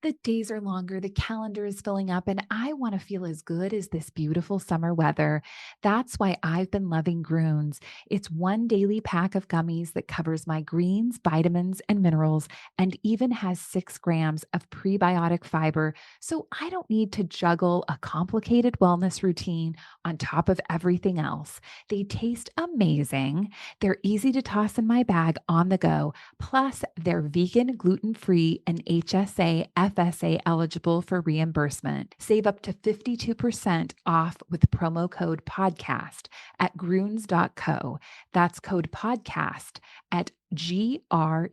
The days are longer, the calendar is filling up, and I want to feel as good as this beautiful summer weather. That's why I've been loving Groons. It's one daily pack of gummies that covers my greens, vitamins, and minerals, and even has 6 grams of prebiotic fiber. So I don't need to juggle a complicated wellness routine on top of everything else. They taste amazing. They're easy to toss in my bag on the go. Plus, they're vegan, gluten-free, and HSA, FSA eligible for reimbursement. Save up to 52% off with promo code podcast at gruns.co. That's code podcast at gruns.co.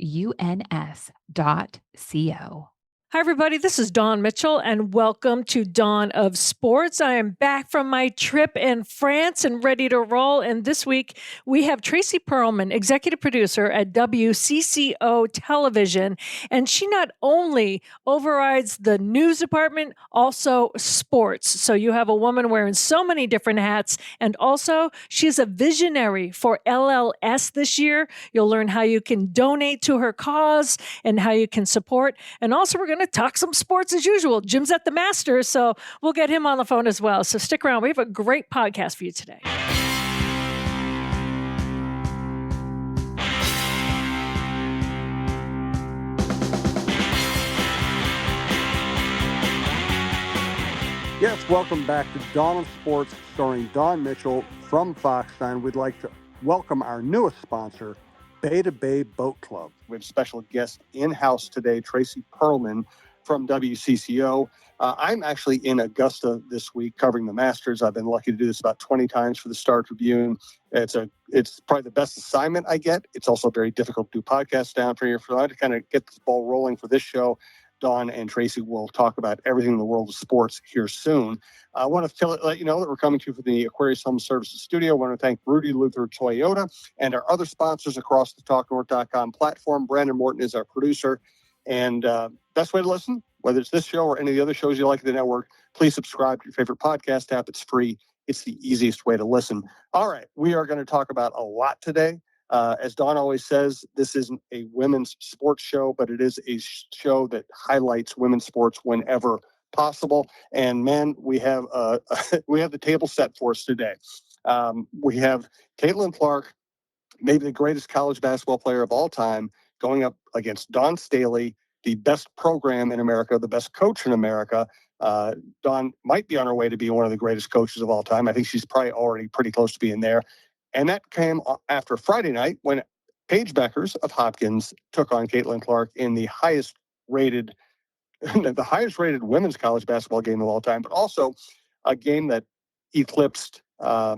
Hi, everybody. This is Dawn Mitchell, and welcome to Dawn of Sports. I am back from my trip in France and ready to roll. And this week, we have Tracy Perlman, executive producer at WCCO Television. And she not only overrides the news department, also sports. So you have a woman wearing so many different hats. And also, she's a visionary for LLS this year. You'll learn how you can donate to her cause and how you can support. And also, we're going to talk some sports as usual. Jim's at the Masters, so we'll get him on the phone as well. So stick around. We have a great podcast for you today. Yes, welcome back to Dawn of Sports, starring Dawn Mitchell from Foxstein. We'd like to welcome our newest sponsor, Beta Bay Boat Club. We have special guest in-house today, Tracy Perlman from WCCO. I'm actually in Augusta this week covering the Masters. I've been lucky to do this about 20 times for the Star Tribune. It's probably the best assignment I get. It's also very difficult to do podcasts down for here. So I to kind of get this ball rolling for this show. Dawn and Tracy will talk about everything in the world of sports here soon. I want to let you know that we're coming to you from the Aquarius Home Services studio. I want to thank Rudy Luther Toyota and our other sponsors across the TalkNorth.com platform. Brandon Morton is our producer. And best way to listen, whether it's this show or any of the other shows you like in the network, please subscribe to your favorite podcast app. It's free. It's the easiest way to listen. All right, we are going to talk about a lot today. As Dawn always says, this isn't a women's sports show, but it is a show that highlights women's sports whenever possible. And man, we have the table set for us today. We have Caitlin Clark, maybe the greatest college basketball player of all time, going up against Dawn Staley, the best program in America, the best coach in America. Dawn might be on her way to be one of the greatest coaches of all time. I think she's probably already pretty close to being there. And that came after Friday night when Paige Beckers of Hopkins took on Caitlin Clark in the highest rated women's college basketball game of all time, but also a game that eclipsed, I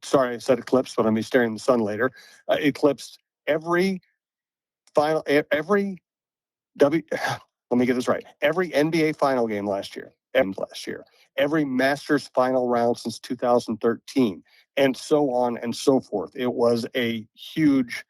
said eclipsed, but I'm be staring in the sun later, eclipsed every NBA final game last year, every Masters final round since 2013, and so on and so forth. It was a huge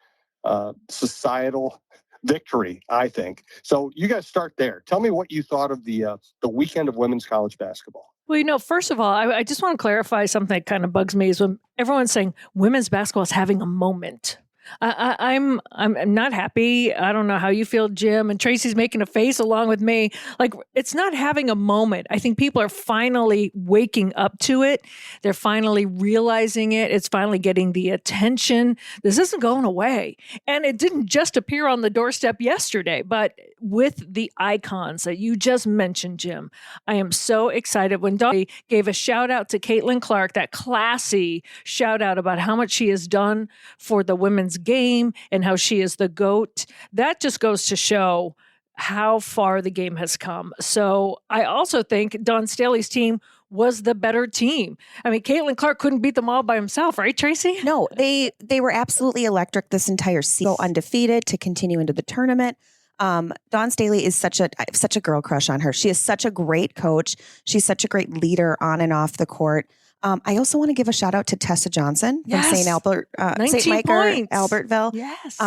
societal victory, I think. So you guys start there. Tell me what you thought of the weekend of women's college basketball. Well, first of all, I just want to clarify something that kind of bugs me is when everyone's saying women's basketball is having a moment. I'm not happy. I don't know how you feel, Jim, and Tracy's making a face along with me. Like, it's not having a moment. I think people are finally waking up to it. They're finally realizing it. It's finally getting the attention. This isn't going away. And it didn't just appear on the doorstep yesterday, but with the icons that you just mentioned, Jim, I am so excited. When Dawn gave a shout out to Caitlin Clark, that classy shout out about how much she has done for the women's game and how she is the GOAT, that just goes to show how far the game has come. So I also think Dawn Staley's team was the better team. I mean, Caitlin Clark couldn't beat them all by himself, right, Tracy? No, they were absolutely electric this entire season. Go undefeated to continue into the tournament. Dawn Staley is such a girl crush on her. She is such a great coach. She's such a great leader on and off the court. I also want to give a shout out to Tessa Johnson from St. Micah, Albertville. Yes.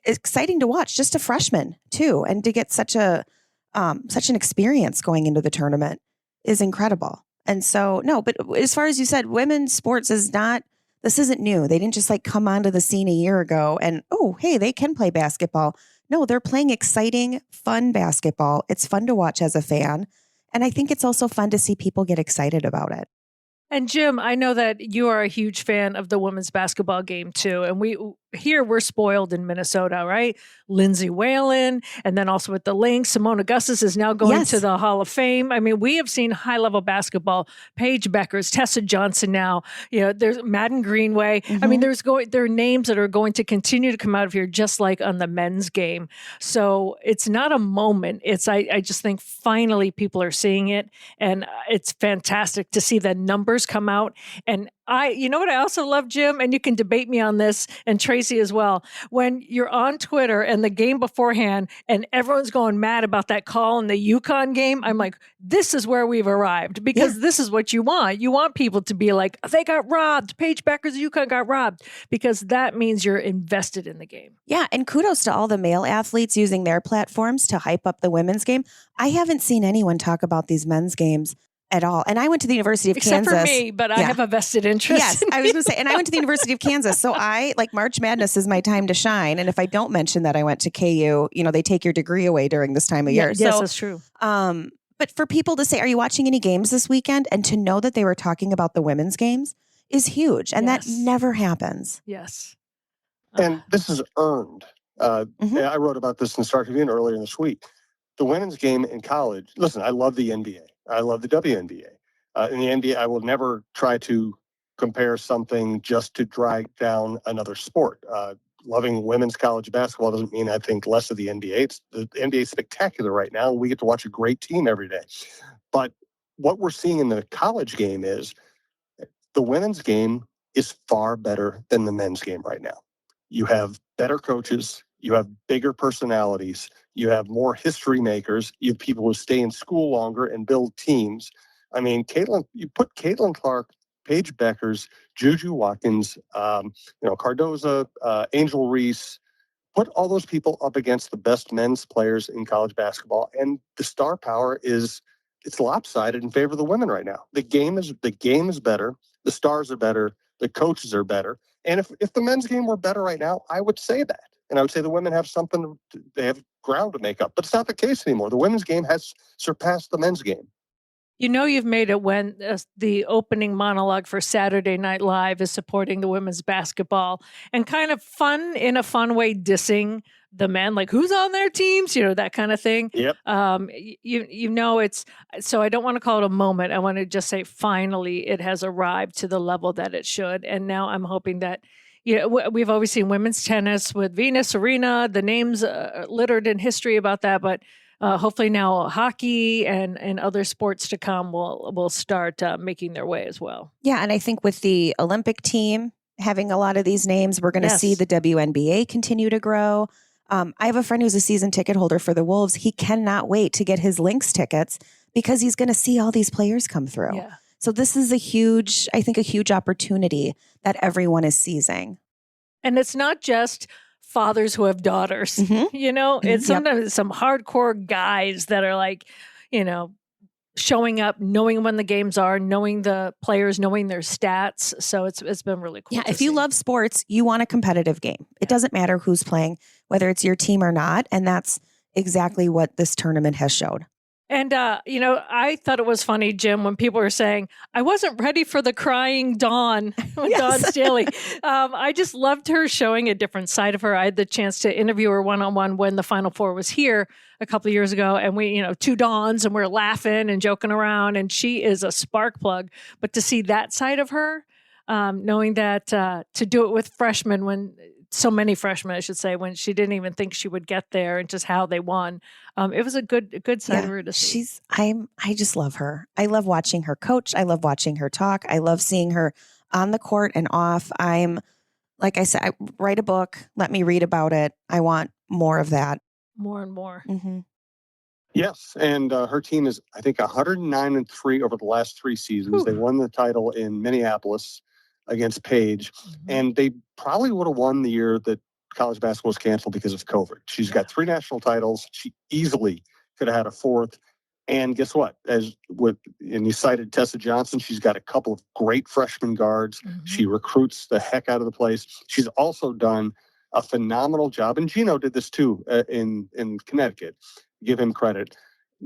Exciting to watch. Just a freshman too, and to get such an experience going into the tournament is incredible. And so, no, but as far as you said, women's sports this isn't new. They didn't just come onto the scene a year ago and, oh, hey, they can play basketball. No, they're playing exciting, fun basketball. It's fun to watch as a fan. And I think it's also fun to see people get excited about it. And Jim, I know that you are a huge fan of the women's basketball game too. And we're spoiled in Minnesota, right? Lindsay Whalen, and then also with the Lynx, Simone Augustus is now going to the Hall of Fame. I mean, we have seen high level basketball. Paige Beckers, Tessa Johnson now. There's Madden Greenway. I mean, there are names that are going to continue to come out of here, just like on the men's game. So it's not a moment. I just think finally people are seeing it, and it's fantastic to see the numbers come out. And you know what I also love, Jim, and you can debate me on this, and Tracy as well. When you're on Twitter and the game beforehand and everyone's going mad about that call in the UConn game, I'm like, this is where we've arrived, because this is what you want. You want people to be like, they got robbed. Paige Beckers, UConn got robbed, because that means you're invested in the game. Yeah, and kudos to all the male athletes using their platforms to hype up the women's game. I haven't seen anyone talk about these men's games at all. And I went to the University of Kansas. Except for me, but I have a vested interest. Yes, I was going to say, and I went to the University of Kansas. So March Madness is my time to shine. And if I don't mention that I went to KU, they take your degree away during this time of year. Yes, that's true. But for people to say, are you watching any games this weekend? And to know that they were talking about the women's games is huge. And that never happens. Yes. And this is earned. I wrote about this in Star Tribune earlier this week. The women's game in college, listen, I love the NBA. I love the WNBA. In the NBA, I will never try to compare something just to drag down another sport. Loving women's college basketball doesn't mean I think less of the NBA. The NBA is spectacular right now. We get to watch a great team every day. But what we're seeing in the college game is the women's game is far better than the men's game right now. You have better coaches. You have bigger personalities. You have more history makers. You have people who stay in school longer and build teams. I mean, you put Caitlin Clark, Paige Beckers, Juju Watkins, Cardoza, Angel Reese, put all those people up against the best men's players in college basketball, and the star power it's lopsided in favor of the women right now. The game is better. The stars are better. The coaches are better. And if the men's game were better right now, I would say that. And I would say the women have they have ground to make up. But it's not the case anymore. The women's game has surpassed the men's game. You've made it when the opening monologue for Saturday Night Live is supporting the women's basketball and kind of in a fun way, dissing the men, like who's on their teams, that kind of thing. Yep. It's, so I don't want to call it a moment. I want to just say, finally, it has arrived to the level that it should. And now I'm hoping that, we've always seen women's tennis with Venus, Serena, the names littered in history about that, but hopefully now hockey and other sports to come will start making their way as well. Yeah, and I think with the Olympic team having a lot of these names, we're going to see the WNBA continue to grow. I have a friend who's a season ticket holder for the Wolves. He cannot wait to get his Lynx tickets because he's going to see all these players come through. Yeah. So this is a huge opportunity that everyone is seizing. And it's not just fathers who have daughters, it's sometimes some hardcore guys that are like, showing up, knowing when the games are, knowing the players, knowing their stats. So it's been really cool. Yeah. If you love sports, you want a competitive game. It doesn't matter who's playing, whether it's your team or not. And that's exactly what this tournament has showed. And, I thought it was funny, Jim, when people were saying, I wasn't ready for the crying Dawn, Dawn Staley. I just loved her showing a different side of her. I had the chance to interview her one-on-one when the Final Four was here a couple of years ago. And we, two Dawns, and we're laughing and joking around. And she is a spark plug. But to see that side of her, knowing that to do it with freshmen so many freshmen, I should say, when she didn't even think she would get there, and just how they won. It was a good side of her to see. I just love her. I love watching her coach. I love watching her talk. I love seeing her on the court and off. Like I said, I write a book. Let me read about it. I want more of that. More and more. Mm-hmm. Yes, and her team is, I think, 109-3 over the last 3 seasons. They won the title in Minneapolis against Paige, and they probably would have won the year that college basketball was canceled because of COVID. She's got 3 national titles. She easily could have had a 4th. And guess what? And you cited Tessa Johnson. She's got a couple of great freshman guards. She recruits the heck out of the place. She's also done a phenomenal job. And Gino did this too in Connecticut. Give him credit.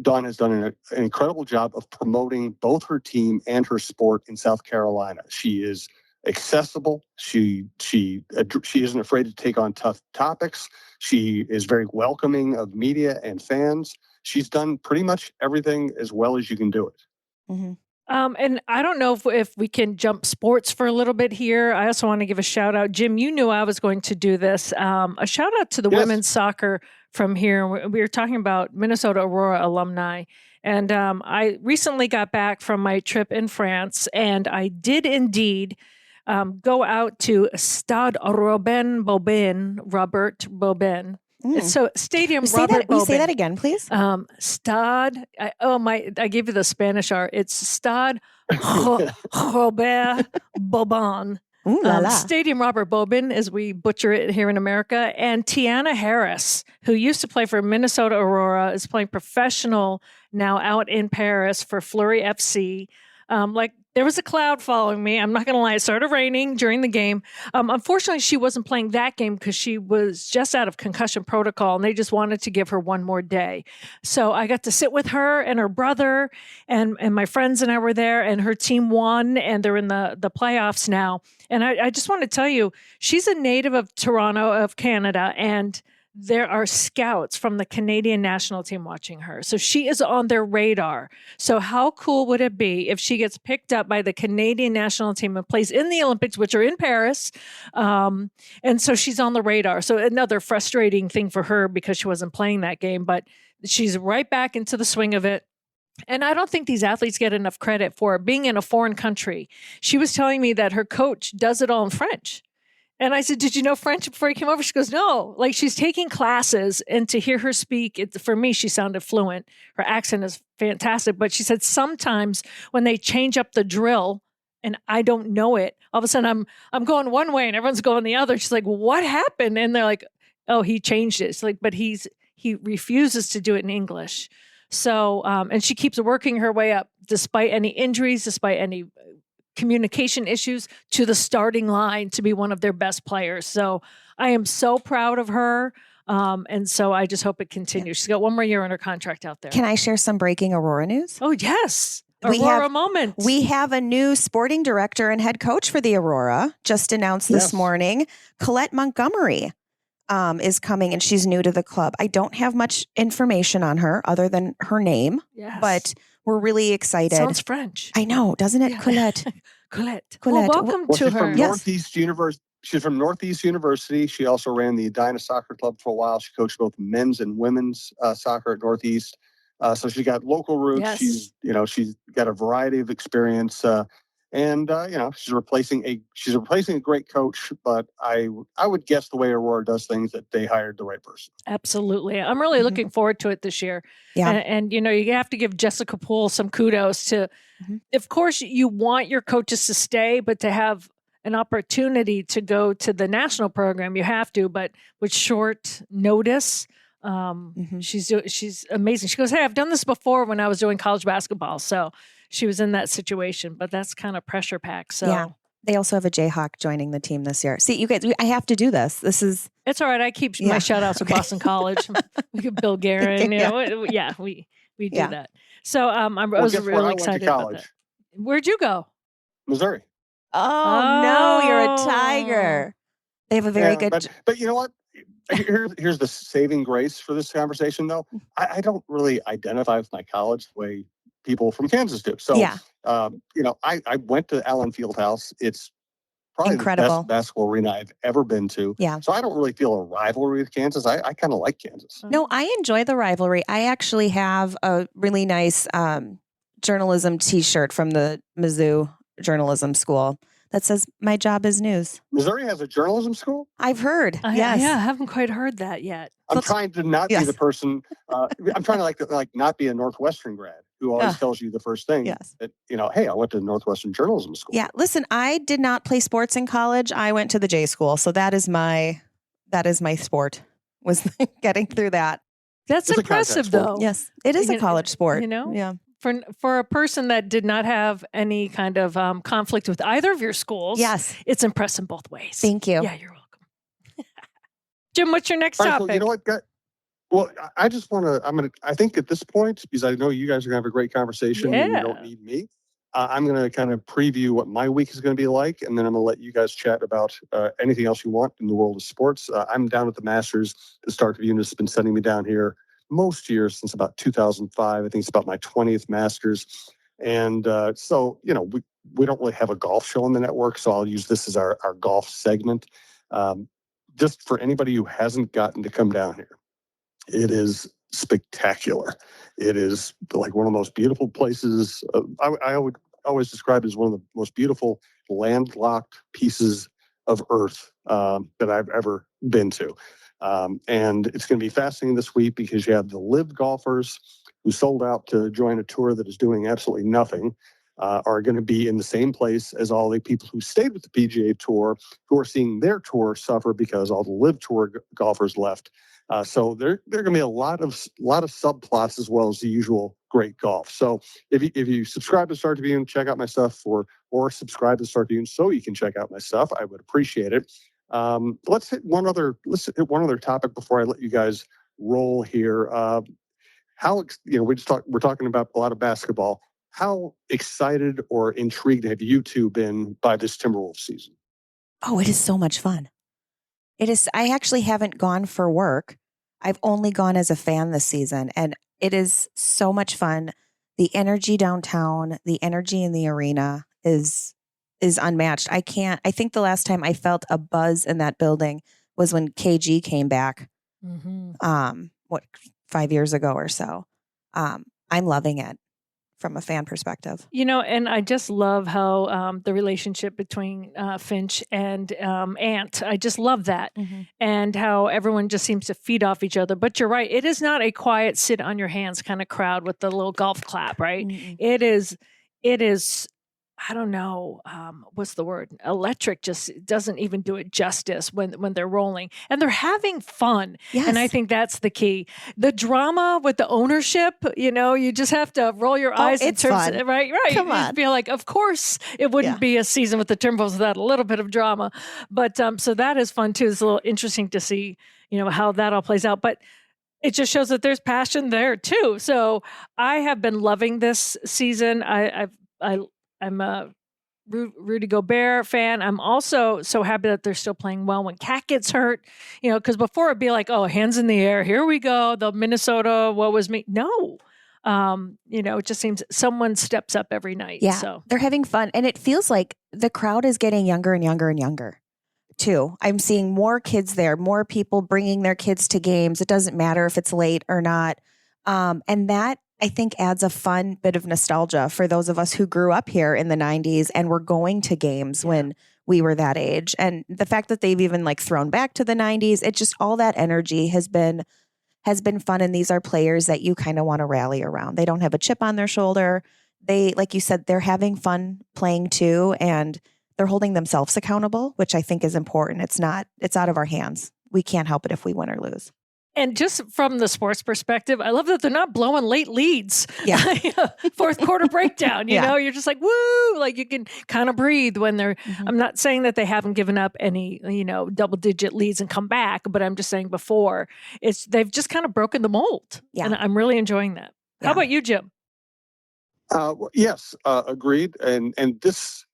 Dawn has done an incredible job of promoting both her team and her sport in South Carolina. She is accessible. She isn't afraid to take on tough topics. She is very welcoming of media and fans. She's done pretty much everything as well as you can do it. Mm-hmm. And I don't know if we can jump sports for a little bit here. I also want to give a shout out. Jim, you knew I was going to do this. A shout out to the women's soccer from here. We were talking about Minnesota Aurora alumni. And I recently got back from my trip in France, and I did indeed go out to Stade Robert Bobin. So Stadium Robert Bobin. Say that again, please. Stade. I gave you the Spanish art. It's Stade Robert Bobin. Ooh, la, la. Stadium Robert Bobin, as we butcher it here in America. And Tiana Harris, who used to play for Minnesota Aurora, is playing professional now out in Paris for Fleury FC. There was a cloud following me. I'm not going to lie. It started raining during the game. Unfortunately, she wasn't playing that game because she was just out of concussion protocol, and they just wanted to give her one more day. So I got to sit with her and her brother, and my friends and I were there, and her team won, and they're in the playoffs now. And I just want to tell you, she's a native of Toronto, of Canada, and there are scouts from the Canadian national team watching her. So she is on their radar. So how cool would it be if she gets picked up by the Canadian national team and plays in the Olympics, which are in Paris? And so she's on the radar. So another frustrating thing for her because she wasn't playing that game, but she's right back into the swing of it. And I don't think these athletes get enough credit for being in a foreign country. She was telling me that her coach does it all in French. And I said, did you know French before you came over? She goes, no. Like, she's taking classes, and to hear her speak, for me, she sounded fluent. Her accent is fantastic. But she said sometimes when they change up the drill and I don't know it, all of a sudden I'm going one way and everyone's going the other. She's like, what happened? And they're like, oh, he changed it. It's like, but he refuses to do it in English. So, and she keeps working her way up despite any injuries, despite any communication issues, to the starting line to be one of their best players. So I am so proud of her. And so I just hope it continues. She's got one more year on her contract out there. Can I share some breaking Aurora news? Oh, yes. Aurora moment. We have a new sporting director and head coach for the Aurora, just announced this morning. Colette Montgomery is coming, and she's new to the club. I don't have much information on her other than her name, but we're really excited. Sounds French. I know, doesn't it? Yeah. Colette. Colette. Well, welcome to her. From Northeast University. She's from Northeast University. She also ran the Edina Soccer Club for a while. She coached both men's and women's soccer at Northeast. So she's got local roots. Yes. She's got a variety of experience. She's replacing a great coach, but I would guess the way Aurora does things that they hired the right person. Absolutely. I'm really looking forward to it this year. Yeah. And you have to give Jessica Poole some kudos to, of course, you want your coaches to stay, but to have an opportunity to go to the national program, you have to, but with short notice, she's amazing. She goes, hey, I've done this before when I was doing college basketball. So she was in that situation, but that's kind of pressure packed. So yeah. They also have a Jayhawk joining the team this year. See, you guys, I have to do this. It's all right. I keep my shout outs to Boston College. We could Bill Guerin, we do that. So I was really excited about that. Where'd you go? Missouri. Oh, no, you're a Tiger. They have a very good. But you know what? Here's the saving grace for this conversation, though. I don't really identify with my college the way people from Kansas do. So, I went to Allen Fieldhouse. It's probably incredible. The best basketball arena I've ever been to. Yeah. So I don't really feel a rivalry with Kansas. I kind of like Kansas. No, I enjoy the rivalry. I actually have a really nice journalism T-shirt from the Mizzou Journalism School that says, my job is news. Missouri has a journalism school? I've heard. Yes. Yeah, I haven't quite heard that yet. I'm trying to not be the person, I'm trying to not be a Northwestern grad who always tells you the first thing that, hey, I went to the Northwestern Journalism School. Yeah, listen, I did not play sports in college. I went to the J school. So that is my sport, was getting through that. That's impressive, though. Yes, it is a college sport. Yeah. For a person that did not have any kind of conflict with either of your schools, yes, it's impressive both ways. Thank you. Yeah, you're welcome. Jim, what's your next All right, topic? so you know what, guys? Well, I just want to, I think at this point, because I know you guys are going to have a great conversation and you don't need me, I'm going to kind of preview what my week is going to be like, and then I'm going to let you guys chat about anything else you want in the world of sports. I'm down at the Masters. The Star Tribune has been sending me down here most years since about 2005. I think it's about my 20th Masters. And so, we don't really have a golf show on the network, so I'll use this as our golf segment. Just for anybody who hasn't gotten to come down here, it is spectacular. It is like one of the most beautiful places. I would always describe it as one of the most beautiful landlocked pieces of earth that I've ever been to. And it's going to be fascinating this week because you have the live golfers who sold out to join a tour that is doing absolutely nothing. Are going to be in the same place as all the people who stayed with the PGA Tour, who are seeing their tour suffer because all the live tour golfers left. So there are going to be a lot of subplots as well as the usual great golf. So if you subscribe to Star Tribune, check out my stuff, or subscribe to Star Tribune so you can check out my stuff. I would appreciate it. Let's hit one other topic before I let you guys roll here. We're talking about a lot of basketball. How excited or intrigued have you two been by this Timberwolves season? Oh, it is so much fun. It is. I actually haven't gone for work. I've only gone as a fan this season, and it is so much fun. The energy downtown, the energy in the arena is unmatched. I think the last time I felt a buzz in that building was when KG came back. Mm-hmm. 5 years ago or so. I'm loving it from a fan perspective. And I just love how the relationship between Finch and Ant, I just love that. Mm-hmm. And how everyone just seems to feed off each other. But you're right. It is not a quiet sit on your hands kind of crowd with the little golf clap, right? Mm-hmm. It is, I don't know, what's the word? Electric just doesn't even do it justice when they're rolling. And they're having fun. Yes. And I think that's the key. The drama with the ownership, you just have to roll your eyes. It's fun. Right. Come You on. feel like, of course, it wouldn't be a season with the Timberwolves without a little bit of drama. But so that is fun, too. It's a little interesting to see, how that all plays out. But it just shows that there's passion there, too. So I have been loving this season. I'm a Rudy Gobert fan. I'm also so happy that they're still playing well when Cat gets hurt, because before it'd be like, oh, hands in the air. Here we go. The Minnesota, what was me? No. It just seems someone steps up every night. Yeah, So they're having fun. And it feels like the crowd is getting younger and younger and younger, too. I'm seeing more kids there, more people bringing their kids to games. It doesn't matter if it's late or not. And that, I think, adds a fun bit of nostalgia for those of us who grew up here in the 90s and were going to games when we were that age. And the fact that they've even thrown back to the 90s, it just, all that energy has been fun. And these are players that you kind of want to rally around. They don't have a chip on their shoulder. They, like you said, they're having fun playing too. And they're holding themselves accountable, which I think is important. It's out of our hands. We can't help it if we win or lose. And just from the sports perspective, I love that they're not blowing late leads. Yeah. Fourth quarter breakdown, you're just like, woo, you can kind of breathe when they're, I'm not saying that they haven't given up any, double digit leads and come back, but I'm just saying before they've just kind of broken the mold. Yeah. And I'm really enjoying that. Yeah. How about you, Jim? Yes, agreed. And this,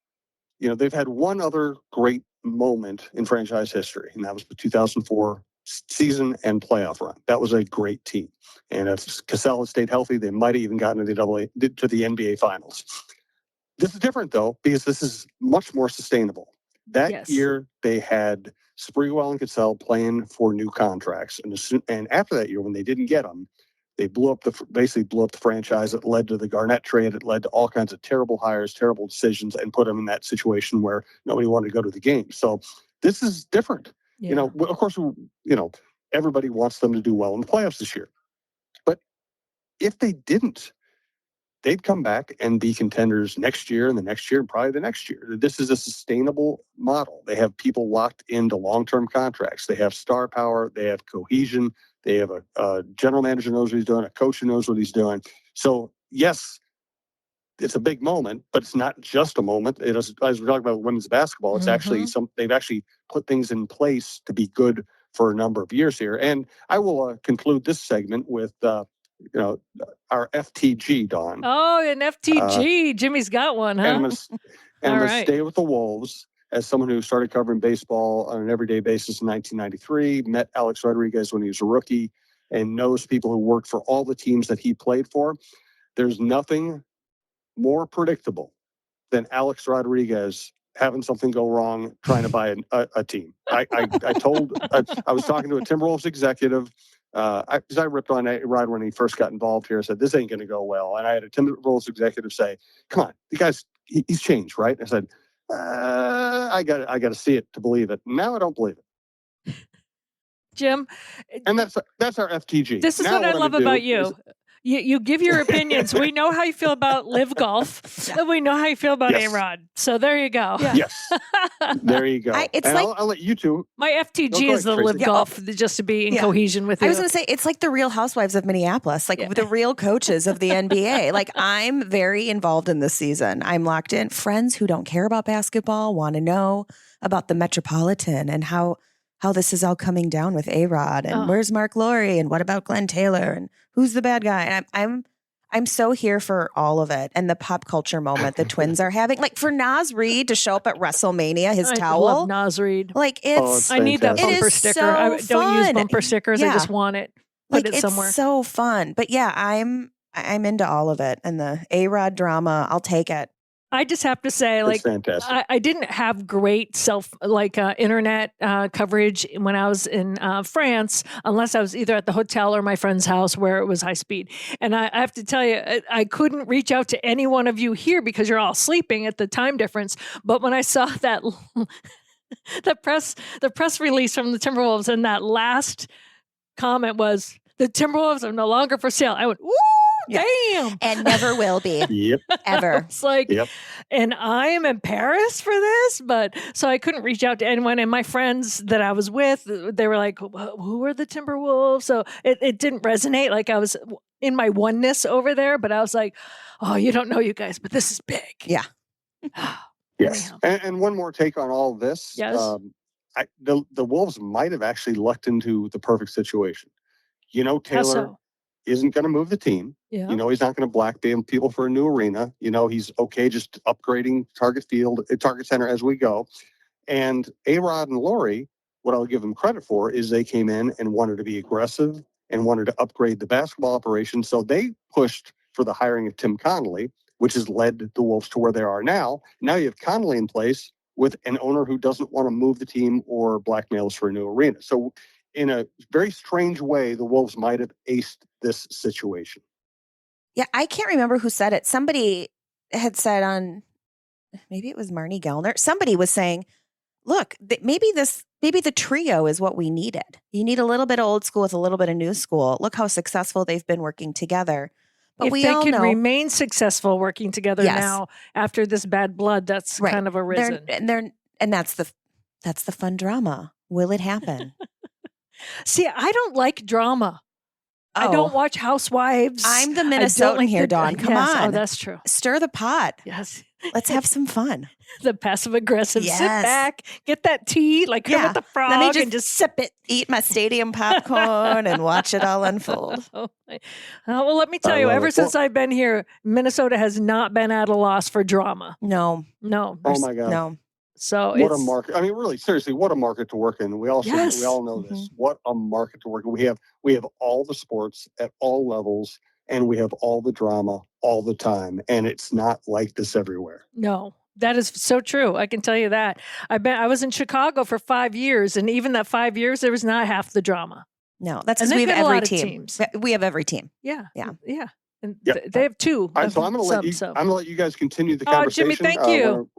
they've had one other great moment in franchise history, and that was the 2004 season and playoff run. That was a great team. And if Cassell had stayed healthy, they might have even gotten to the NBA Finals. This is different, though, because this is much more sustainable. That year, they had Sprewell and Cassell playing for new contracts. And after that year, when they didn't get them, they basically blew up the franchise. It led to the Garnett trade. It led to all kinds of terrible hires, terrible decisions, and put them in that situation where nobody wanted to go to the game. So this is different. Yeah. Of course, everybody wants them to do well in the playoffs this year. But if they didn't, they'd come back and be contenders next year and the next year and probably the next year. This is a sustainable model. They have people locked into long-term contracts. They have star power. They have cohesion. They have a general manager who knows what he's doing, a coach who knows what he's doing. So, yes, it's a big moment, but it's not just a moment. As we're talking about women's basketball, it's actually they've actually put things in place to be good for a number of years here. And I will conclude this segment with, our FTG, Dawn. Oh, an FTG. Jimmy's got one, huh? And I'm going to stay with the Wolves as someone who started covering baseball on an everyday basis in 1993, met Alex Rodriguez when he was a rookie, and knows people who worked for all the teams that he played for. There's nothing more predictable than Alex Rodriguez having something go wrong trying to buy a team. I was talking to a Timberwolves executive. I ripped on A-Rod when he first got involved here. I said, this ain't going to go well. And I had a Timberwolves executive say, come on, the guy's, he's changed, right? I said, I got to see it to believe it. Now I don't believe it. Jim. And that's our FTG. This is what I love about you. You give your opinions. We know how you feel about Live Golf. Yeah. We know how you feel about A-Rod. So there you go. Yeah. Yes. There you go. I'll let you two. My FTG is the Live Golf, just to be in cohesion with you. I was going to say, it's like the Real Housewives of Minneapolis, the real coaches of the NBA. Like, I'm very involved in this season. I'm locked in. Friends who don't care about basketball want to know about the Metropolitan and how this is all coming down with A-Rod and where's Mark Laurie and what about Glenn Taylor and who's the bad guy? And I'm so here for all of it and the pop culture moment the Twins are having. Like for Naz Reid to show up at WrestleMania, his towel. I love Naz Reid. Like it's I need that bumper sticker. So I don't use bumper stickers. I just want it. Put it somewhere. It's so fun. But yeah, I'm into all of it. And the A-Rod drama, I'll take it. I just have to say, I didn't have great internet coverage when I was in France, unless I was either at the hotel or my friend's house where it was high speed. And I have to tell you, I couldn't reach out to any one of you here because you're all sleeping at the time difference. But when I saw that the press release from the Timberwolves and that last comment was, the Timberwolves are no longer for sale, I went, woo! Yeah. Damn. And never will be. Yep. Ever. It's like, and I am in Paris for this, so I couldn't reach out to anyone. And my friends that I was with, they were like, who are the Timberwolves? So it didn't resonate. Like I was in my oneness over there, but I was like, oh, you don't know you guys, but this is big. Yeah. Yes. And one more take on all of this. Yes. The Wolves might have actually lucked into the perfect situation. Taylor isn't going to move the team. Yeah. He's not going to blackmail people for a new arena. He's okay just upgrading Target Center as we go. And A-Rod and Laurie, what I'll give them credit for is they came in and wanted to be aggressive and wanted to upgrade the basketball operation. So they pushed for the hiring of Tim Connolly, which has led the Wolves to where they are now. Now you have Connolly in place with an owner who doesn't want to move the team or blackmail us for a new arena. So in a very strange way, the Wolves might have aced this situation. Yeah, I can't remember who said it. Somebody had said maybe it was Marnie Gellner. Somebody was saying, look, maybe the trio is what we needed. You need a little bit of old school with a little bit of new school. Look how successful they've been working together. But if they can remain successful working together now after this bad blood, that's kind of arisen. And that's the fun drama. Will it happen? See, I don't like drama. I don't watch Housewives. I'm the Minnesotan here, Dawn. Come on. Oh, that's true. Stir the pot. Yes. Let's have some fun. The passive aggressive. Yes. Sit back, get that tea, like Kermit the Frog, and just sip it. Eat my stadium popcorn and watch it all unfold. Well, let me tell you, ever since I've been here, Minnesota has not been at a loss for drama. No. Oh my God. No. So what a market! I mean, really, seriously, what a market to work in. We all know this. What a market to work in. We have all the sports at all levels, and we have all the drama all the time, and it's not like this everywhere. No, that is so true. I can tell you that. I was in Chicago for 5 years, and even that 5 years, there was not half the drama. No, that's because we have every team. We have every team. Yeah. And they have two. So I'm going to let you guys continue the conversation. Jimmy, thank you.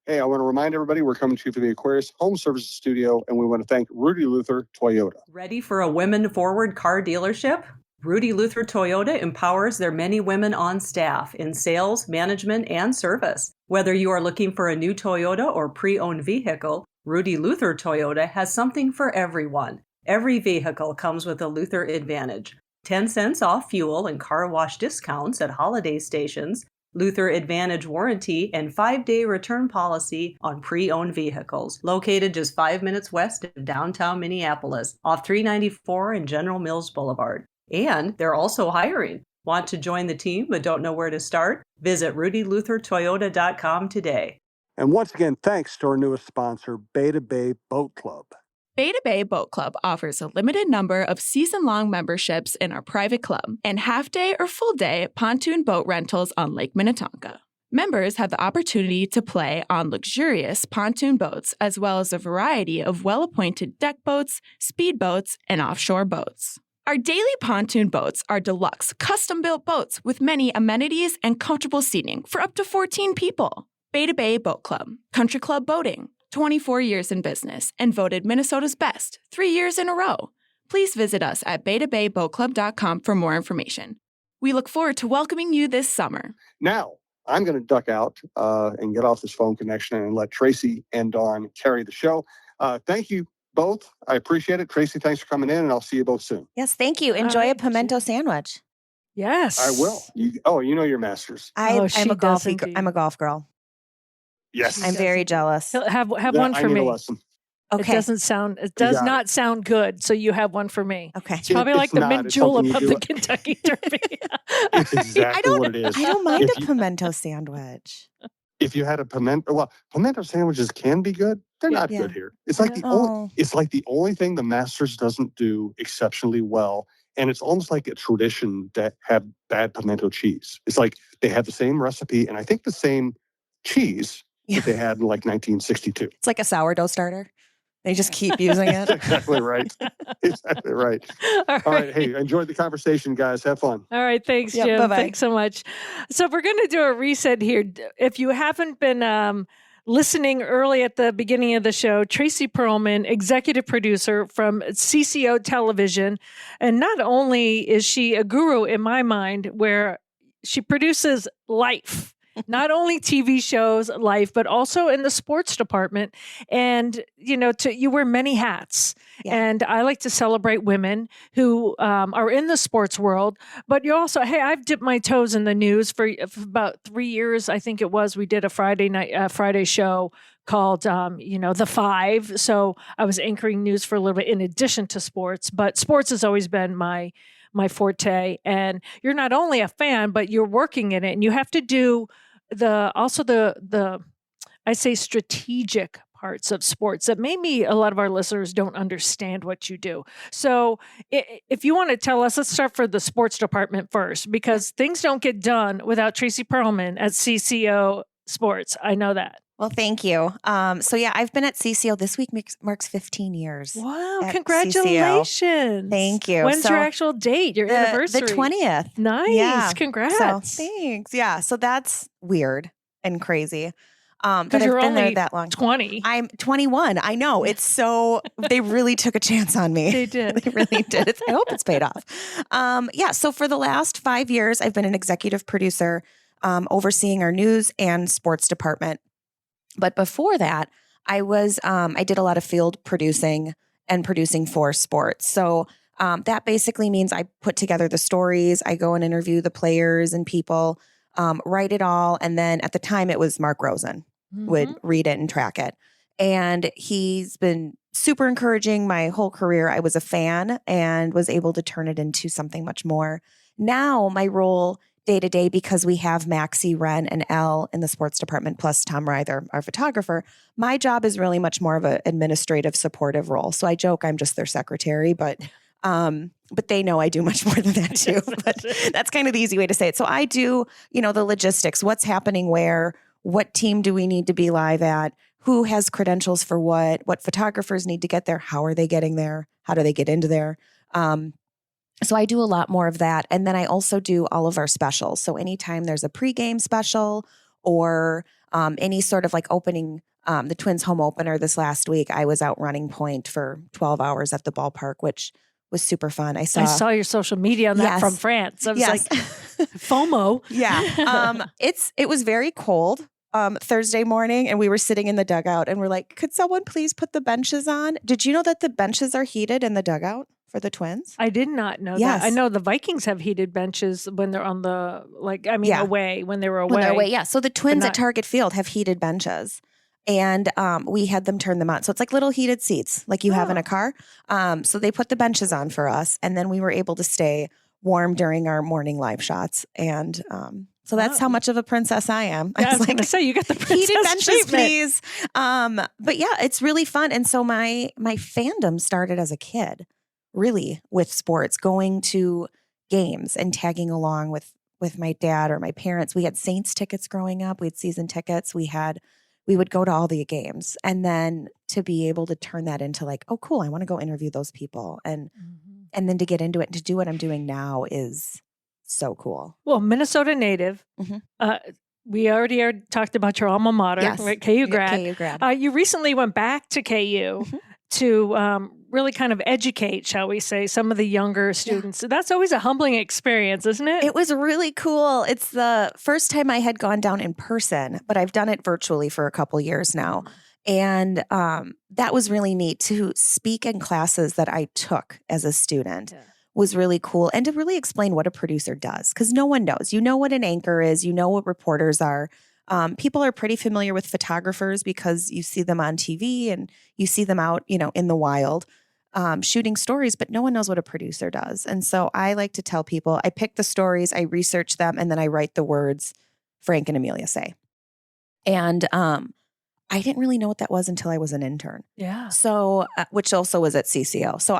I want to remind everybody we're coming to you from the Aquarius Home Services Studio, and we want to thank Rudy Luther Toyota. Ready for a women-forward car dealership? Rudy Luther Toyota empowers their many women on staff in sales, management, and service. Whether you are looking for a new Toyota or pre-owned vehicle, Rudy Luther Toyota has something for everyone. Every vehicle comes with a Luther Advantage. 10 cents off fuel and car wash discounts at holiday stations, Luther Advantage warranty, and 5-day return policy on pre-owned vehicles. Located just 5 minutes west of downtown Minneapolis, off 394 and General Mills Boulevard. And they're also hiring. Want to join the team but don't know where to start? Visit RudyLutherToyota.com today. And once again, thanks to our newest sponsor, Beta Bay Boat Club. Beta Bay Boat Club offers a limited number of season-long memberships in our private club and half-day or full-day pontoon boat rentals on Lake Minnetonka. Members have the opportunity to play on luxurious pontoon boats as well as a variety of well-appointed deck boats, speedboats, and offshore boats. Our daily pontoon boats are deluxe, custom-built boats with many amenities and comfortable seating for up to 14 people. Beta Bay Boat Club, country club boating, 24 years in business, and voted Minnesota's best 3 years in a row. Please visit us at betabayboatclub.com for more information. We look forward to welcoming you this summer. Now, I'm going to duck out and get off this phone connection and let Tracy and Dawn carry the show. Thank you both. I appreciate it. Tracy, thanks for coming in, and I'll see you both soon. Yes, thank you. Enjoy a pimento sandwich. Yes. I will. You know your masters. I'm a golf girl. Yes. I'm very jealous. Have one for I need me. a lesson. Okay. It does not sound good. So you have one for me. Okay. It's probably like the mint julep of the Kentucky Derby. It's exactly what it is. I don't mind a pimento sandwich. If you had a pimento sandwiches can be good. They're not good here. It's like the only thing the Masters doesn't do exceptionally well. And it's almost like a tradition to have bad pimento cheese. It's like they have the same recipe and I think the same cheese that they had in like 1962. It's like a sourdough starter. They just keep using it. Exactly right. Exactly right. All right. Hey, enjoyed the conversation, guys. Have fun. All right. Thanks, Jim. Bye-bye. Thanks so much. So we're going to do a reset here. If you haven't been listening early at the beginning of the show, Tracy Perlman, executive producer from CCO Television. And not only is she a guru in my mind, where she produces life. Not only TV shows, life, but also in the sports department. And, you wear many hats. Yeah. And I like to celebrate women who are in the sports world. But you also, I've dipped my toes in the news for about 3 years. I think it was, we did a Friday show called, The Five. So I was anchoring news for a little bit in addition to sports. But sports has always been my forte. And you're not only a fan, but you're working in it. And you have to do the I say strategic parts of sports that maybe a lot of our listeners don't understand what you do. So if you want to tell us, let's start for the sports department first, because things don't get done without Tracy Perlman at CCO Sports. I know that. Well, thank you. I've been at CCO. This week marks 15 years. Wow. Congratulations. CCO. Thank you. When's your actual date, your anniversary? The 20th. Nice. Yeah. Congrats. So, thanks. Yeah. So that's weird and crazy. But I've you're been only there that long. 20. I'm 21. I know. It's so, they really took a chance on me. They did. They really did. I hope it's paid off. So for the last 5 years, I've been an executive producer overseeing our news and sports department. But before that, I did a lot of field producing and producing for sports. So that basically means I put together the stories. I go and interview the players and people, write it all. And then at the time it was Mark Rosen would read it and track it. And he's been super encouraging my whole career. I was a fan and was able to turn it into something much more. Now my role day to day, because we have Maxie, Ren, and Elle in the sports department, plus Tom Ryther, our photographer, my job is really much more of an administrative supportive role. So I joke I'm just their secretary, but they know I do much more than that too. But that's kind of the easy way to say it. So I do, the logistics, what's happening where, what team do we need to be live at, who has credentials for what photographers need to get there, how are they getting there, how do they get into there? So I do a lot more of that. And then I also do all of our specials. So anytime there's a pregame special or any sort of like opening, the Twins home opener this last week, I was out running point for 12 hours at the ballpark, which was super fun. I saw your social media on that from France. I was like, FOMO. Yeah. It was very cold Thursday morning, and we were sitting in the dugout and we're like, could someone please put the benches on? Did you know that the benches are heated in the dugout for the Twins. I did not know Yes. that. I know the Vikings have heated benches when they're on the, away, when they were away. When they're away, yeah. So the Twins not- at Target Field have heated benches. And we had them turn them on. So it's like little heated seats like you have in a car. So they put the benches on for us. And then we were able to stay warm during our morning live shots. And so that's how much of a princess I am. Yeah, I was like, going to say, you got the princess heated benches, treatment. please. But yeah, it's really fun. And so my fandom started as a kid, really, with sports, going to games and tagging along with my dad or my parents. We had Saints tickets growing up. We had season tickets. We would go to all the games, and then to be able to turn that into like, oh, cool, I want to go interview those people. And then to get into it and to do what I'm doing now is so cool. Well, Minnesota native. We already talked about your alma mater, Yes. right? KU grad. KU grad. You recently went back to KU to really kind of educate, shall we say, some of the younger students. So that's always a humbling experience, isn't it? It was really cool. It's the first time I had gone down in person, but I've done it virtually for a couple years now. And that was really neat to speak in classes that I took as a student. Was really cool. And to really explain what a producer does, because no one knows. You know what an anchor is. You know what reporters are. People are pretty familiar with photographers because you see them on TV and you see them out, in the wild shooting stories, but no one knows what a producer does. And so I like to tell people, I pick the stories, I research them, and then I write the words Frank and Amelia say. And I didn't really know what that was until I was an intern. Yeah. So, which also was at CCO. So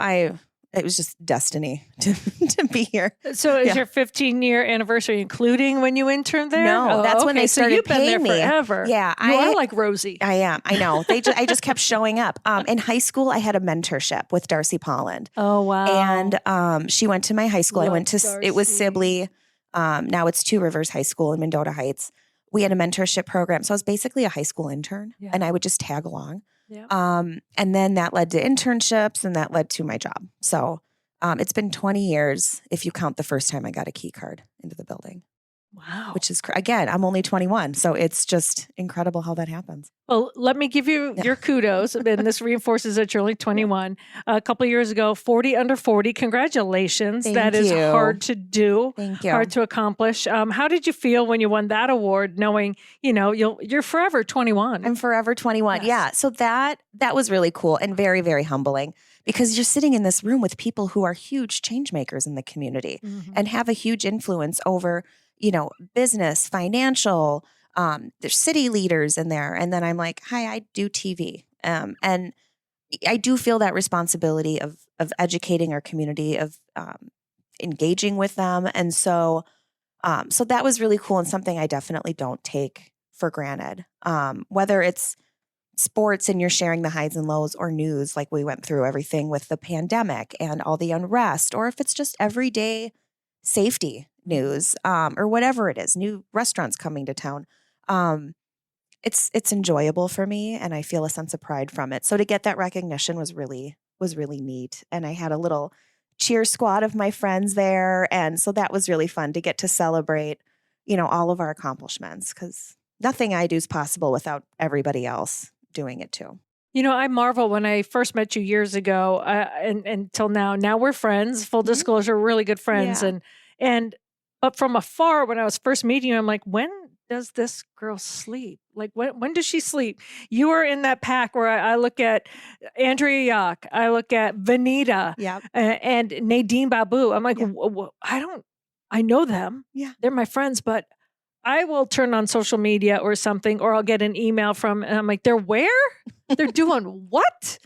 it was just destiny to be here. So is your 15-year anniversary including when you interned there? No, that's when they started so you've been paying there me. forever. Yeah. You are like Rosie. I am. I know. I just kept showing up. In high school, I had a mentorship with Darcy Polland. Oh, wow. And she went to my high school. I went to, Darcy. it was Sibley. Now it's Two Rivers High School in Mendota Heights. We had a mentorship program. So I was basically a high school intern and I would just tag along. Yeah. And then that led to internships and that led to my job. So it's been 20 years if you count the first time I got a key card into the building. Wow. Which is, again, I'm only 21. So it's just incredible how that happens. Well, let me give you your kudos. And this reinforces that you're only 21. A couple of years ago, 40 under 40. Congratulations. Thank that is you. hard to do. Thank you. Hard to accomplish. How did you feel when you won that award, knowing, you're forever 21? I'm forever 21. Yes. Yeah. So that was really cool and very, very humbling because you're sitting in this room with people who are huge change makers in the community and have a huge influence over business, financial, there's city leaders in there. And then I'm like, hi, I do TV. And I do feel that responsibility of educating our community, of engaging with them. And so that was really cool and something I definitely don't take for granted. Whether it's sports and you're sharing the highs and lows or news, like we went through everything with the pandemic and all the unrest, or if it's just everyday safety news, or whatever it is, new restaurants coming to town. It's enjoyable for me and I feel a sense of pride from it. So to get that recognition was really neat. And I had a little cheer squad of my friends there. And so that was really fun to get to celebrate, all of our accomplishments because nothing I do is possible without everybody else doing it too. I marvel when I first met you years ago and until now. Now we're friends, full disclosure, really good friends. Yeah. But from afar, when I was first meeting you, I'm like, when does this girl sleep? Like, when does she sleep? You are in that pack where I look at Andrea Yock, I look at Vanita and Nadine Babu. I'm like, I know them. Yeah. They're my friends, but I will turn on social media or something, or I'll get an email from, and I'm like, they're where? They're doing what?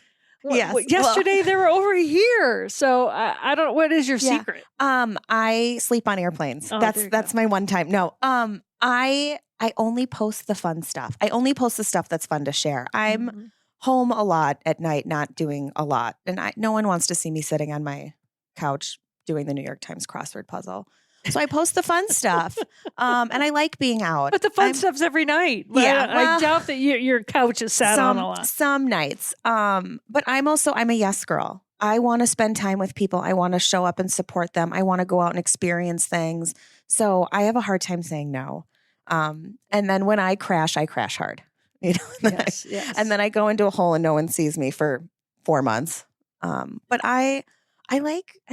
Yes. Yesterday they were over here. So I don't know. What is your secret? I sleep on airplanes. Oh, That's my one time. No, I only post the fun stuff. I only post the stuff that's fun to share. I'm home a lot at night, not doing a lot. And no one wants to see me sitting on my couch doing the New York Times crossword puzzle. So I post the fun stuff. And I like being out. But the fun stuff's every night. Yeah. I doubt that your couch is sat on a lot. Some nights. But I'm a yes girl. I want to spend time with people. I want to show up and support them. I want to go out and experience things. So I have a hard time saying no. And then when I crash hard. Yes. And then I go into a hole and no one sees me for 4 months. But I I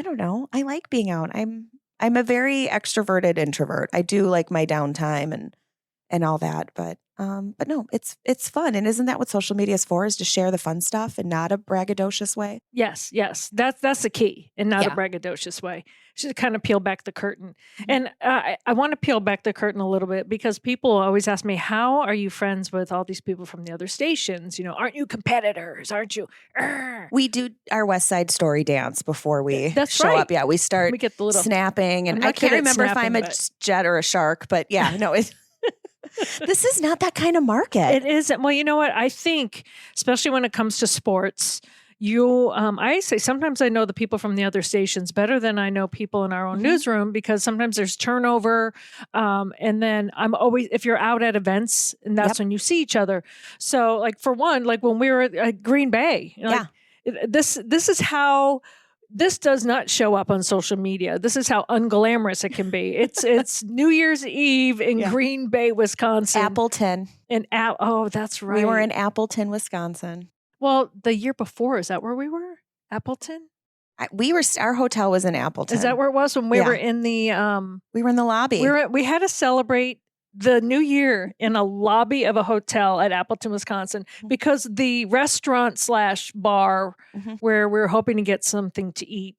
don't know. I like being out. I'm a very extroverted introvert. I do like my downtime and all that, but no, it's fun. And isn't that what social media is for, is to share the fun stuff and not a braggadocious way? Yes, yes. That's the key, and not a Yeah. braggadocious way. Should kind of peel back the curtain. Mhm. And I want to peel back the curtain a little bit, because people always ask me, how are you friends with all these people from the other stations? Aren't you competitors? Aren't you? Arr. We do our West Side Story dance before we That's show right. up. Yeah, we start We get the little snapping, I'm and not I can't good at remember if snapping, I'm a but- jet or a shark, but yeah, no, this is not that kind of market. It isn't. Well, you know what? I think, especially when it comes to sports, I say sometimes I know the people from the other stations better than I know people in our own Mhm. newsroom, because sometimes there's turnover. And then I'm always, if you're out at events, and that's when you see each other. So, like, for one, like when we were at Green Bay, this is how. This does not show up on social media. This is how unglamorous it can be. It's New Year's Eve in Yeah. Green Bay, Wisconsin. Appleton. Oh, that's right. We were in Appleton, Wisconsin. Well, the year before, is that where we were? Appleton? Our hotel was in Appleton. Is that where it was when we Yeah. were in the We were in the lobby. we had to celebrate the new year in a lobby of a hotel at Appleton, Wisconsin, because the restaurant / bar Mhm. where we were hoping to get something to eat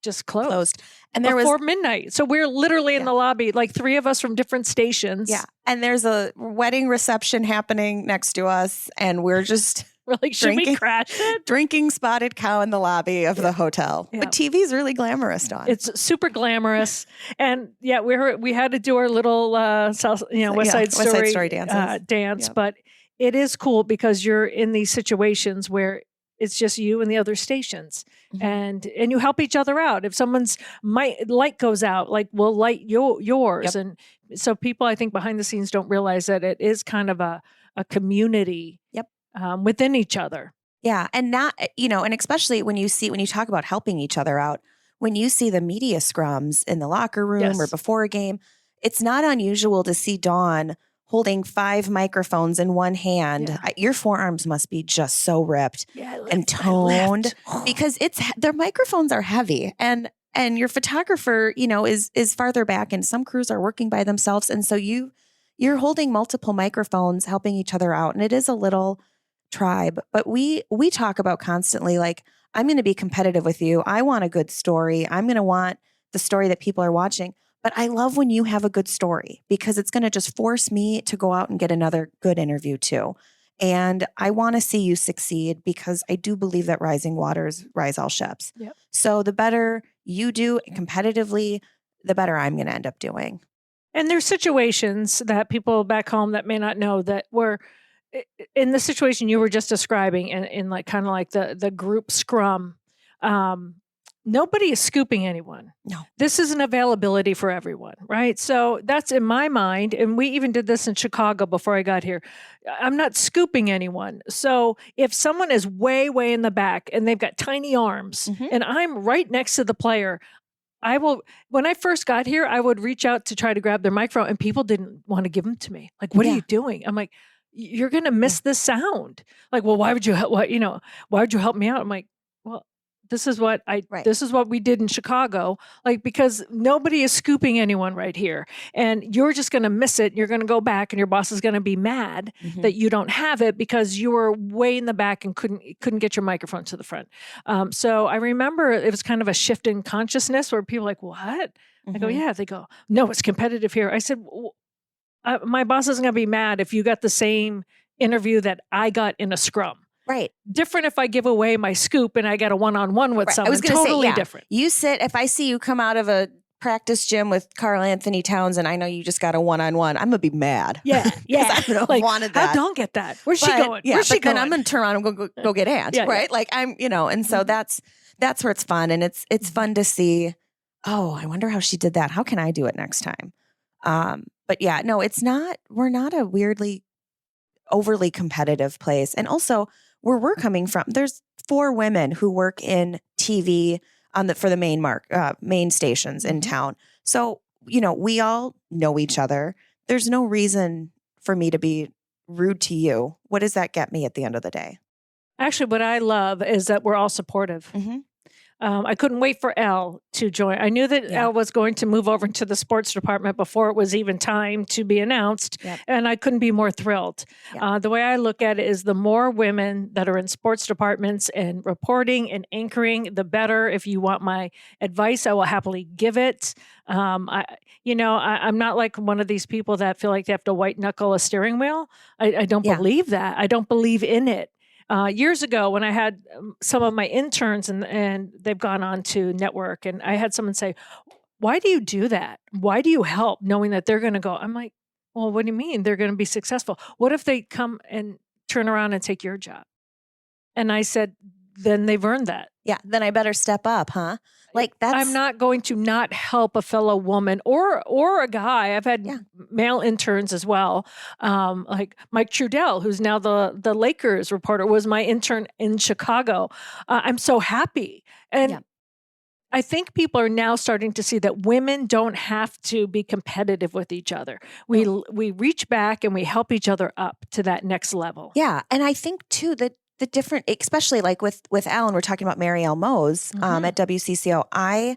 just closed. And there before was midnight. So we're literally in Yeah. the lobby, like three of us from different stations. and there's a wedding reception happening next to us, and we're just We're like, should we Drinking. crash it? drinking Spotted Cow in the lobby of the hotel. Yeah. But TV's really glamorous, Dawn. It's super glamorous, and yeah, we had to do our little West Side Story dances. dance, Yep. but it is cool because you're in these situations where it's just you and the other stations, Mhm. and you help each other out. If someone's light goes out, like we'll light yours, Yep. and so people, I think, behind the scenes don't realize that it is kind of a community. Yep. Within each other. Yeah. And not, and especially when you talk about helping each other out, when you see the media scrums in the locker room Yes. or before a game, it's not unusual to see Dawn holding 5 microphones in one hand. Yeah. Your forearms must be just so ripped Yeah, and toned because their microphones are heavy, and your photographer, is farther back, and some crews are working by themselves. And so you're holding multiple microphones, helping each other out. And it is a little tribe, but we talk about constantly, like, I'm going to be competitive with you. I want a good story. I'm going to want the story that people are watching. But I love when you have a good story, because it's going to just force me to go out and get another good interview too. And I want to see you succeed, because I do believe that rising waters rise all ships. Yep. So the better you do competitively, the better I'm going to end up doing. And there's situations that people back home that may not know that were in the situation you were just describing, in like kind of like the group scrum. Nobody is scooping anyone. No. This is an availability for everyone, right? So that's in my mind, and we even did this in Chicago before I got here. I'm not scooping anyone. So if someone is way, way in the back and they've got tiny arms, Mhm. and I'm right next to the player, when I first got here, I would reach out to try to grab their microphone, and people didn't want to give them to me. Like, what are Yeah. you doing? I'm like, you're going to miss this sound. Like, well, why would you help me out? I'm like, well, this is what we did in Chicago. Like, because nobody is scooping anyone right here, and you're just going to miss it. You're going to go back, and your boss is going to be mad Mhm. that you don't have it because you were way in the back and couldn't get your microphone to the front. So I remember it was kind of a shift in consciousness where people were like, what? I go, Mhm. yeah. They go, no, it's competitive here. I said, my boss isn't going to be mad if you got the same interview that I got in a scrum. Right. Different if I give away my scoop and I get a one-on-one with Right. someone. I was going to Totally say, yeah. different. You sit, if I see you come out of a practice gym with Carl Anthony Towns and I know you just got a one-on-one, I'm going to be mad. Yeah, yeah. I don't Like, wanted I that. don't get that. Where's she But, going? Yeah, Where's she but then going? I'm going to turn around and go get Aunt, Yeah, right? yeah. Like and so that's where it's fun, and it's fun to see. Oh, I wonder how she did that. How can I do it next time? But yeah, no, it's not. We're not a weirdly overly competitive place, and also where we're coming from, there's 4 women who work in TV for the main stations in town. So we all know each other. There's no reason for me to be rude to you. What does that get me at the end of the day? Actually, what I love is that we're all supportive. Mhm. I couldn't wait for Elle to join. I knew that Elle was going to move over into the sports department before it was even time to be announced, and I couldn't be more thrilled. The way I look at it is the more women that are in sports departments and reporting and anchoring, the better. If you want my advice, I will happily give it. I'm not like one of these people that feel like they have to white knuckle a steering wheel. I don't believe that. I don't believe in it. Years ago, when I had some of my interns and they've gone on to network, and I had someone say, "Why do you do that? Why do you help knowing that they're going to go?" I'm like, "Well, what do you mean they're going to be successful? What if they come and turn around and take your job?" And I said, "Then they've earned that." Yeah, then I better step up, huh? Like I'm not going to not help a fellow woman or a guy. I've had male interns as well. Like Mike Trudell, who's now the Lakers reporter, was my intern in Chicago. I'm so happy. And I think people are now starting to see that women don't have to be competitive with each other. We reach back and we help each other up to that next level. Yeah. And I think too that the different, especially like with Alan, we're talking about Mary L. Mose at WCCO. I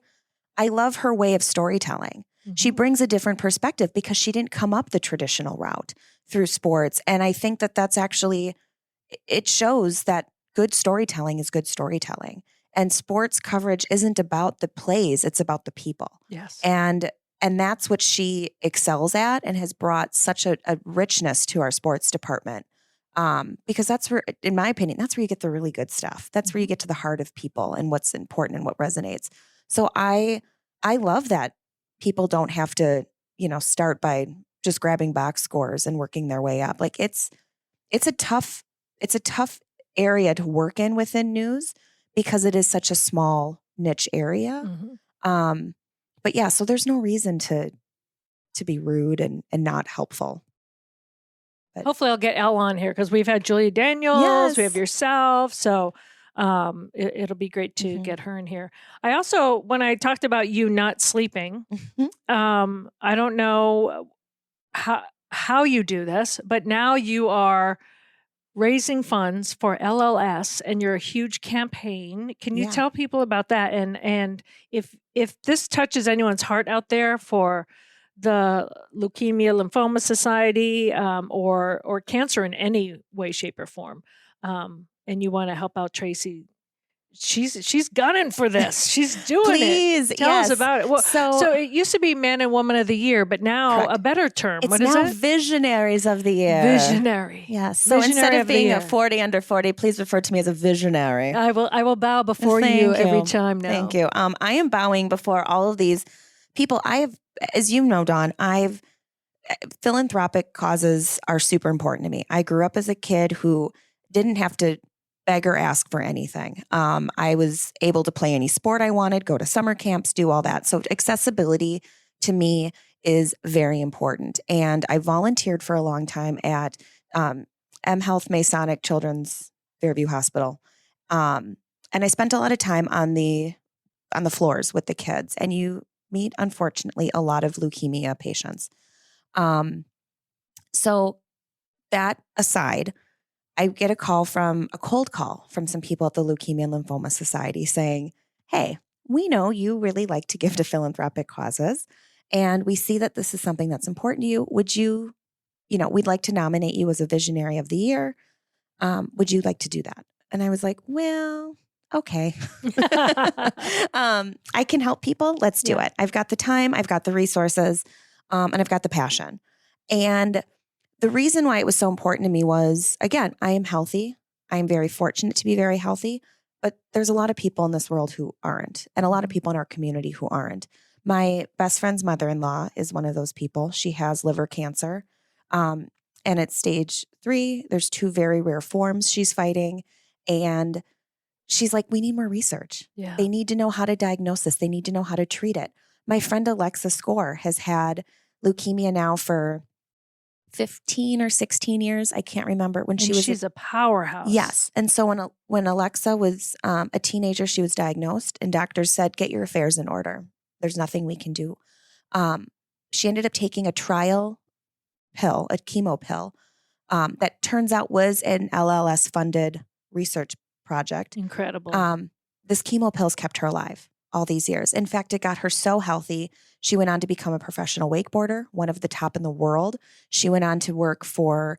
love her way of storytelling. She brings a different perspective because she didn't come up the traditional route through sports. And I think that that's actually, it shows that good storytelling is good storytelling. And sports coverage isn't about the plays, it's about the people. Yes. And that's what she excels at and has brought such a richness to our sports department. Because that's where, in my opinion, that's where you get the really good stuff. That's where you get to the heart of people and what's important and what resonates. So I love that people don't have to, start by just grabbing box scores and working their way up. Like it's a tough area to work in within news because it is such a small niche area. But yeah, so there's no reason to be rude and not helpful. But hopefully I'll get Elle on here because we've had Julia Daniels, we have yourself. So it'll be great to get her in here. I also, when I talked about you not sleeping, I don't know how you do this, but now you are raising funds for LLS and you're a huge campaign. Can you tell people about that? And if this touches anyone's heart out there for the Leukemia Lymphoma Society or cancer in any way, shape, or form, and you want to help out Tracy, she's gunning for this. She's doing Please, it. Tell us about it. Well, so it used to be Man and Woman of the Year, but now a better term. It's what is now it? Visionaries of the Year. Visionary. Yes. So instead of being a 40 under 40, please refer to me as a visionary. I will bow before you every time now. Thank you. I am bowing before all of these people. I have, as you know, Dawn, philanthropic causes are super important to me. I grew up as a kid who didn't have to beg or ask for anything. I was able to play any sport I wanted, go to summer camps, do all that. So accessibility to me is very important. And I volunteered for a long time at M Health Masonic Children's Fairview Hospital. And I spent a lot of time on the floors with the kids. And you meet, unfortunately, a lot of leukemia patients. So that aside, I get a cold call from some people at the Leukemia and Lymphoma Society saying, "Hey, we know you really like to give to philanthropic causes, and we see that this is something that's important to you. Would you, we'd like to nominate you as a Visionary of the Year. Would you like to do that?" And I was like, well, okay. I can help people. Let's do it. I've got the time. I've got the resources, and I've got the passion. And the reason why it was so important to me was, again, I am healthy. I am very fortunate to be very healthy, but there's a lot of people in this world who aren't, and a lot of people in our community who aren't. My best friend's mother-in-law is one of those people. She has liver cancer, and it's stage 3. There's 2 very rare forms she's fighting, and she's like, we need more research. Yeah. They need to know how to diagnose this. They need to know how to treat it. My friend Alexa Score has had leukemia now for 15 or 16 years. I can't remember when she's a powerhouse. Yes. And so when Alexa was a teenager, she was diagnosed and doctors said, get your affairs in order. There's nothing we can do. She ended up taking a trial pill, a chemo pill, that turns out was an LLS funded research project. Incredible. this chemo pills kept her alive all these years. In fact, it got her so healthy. She went on to become a professional wakeboarder, one of the top in the world. She went on to work for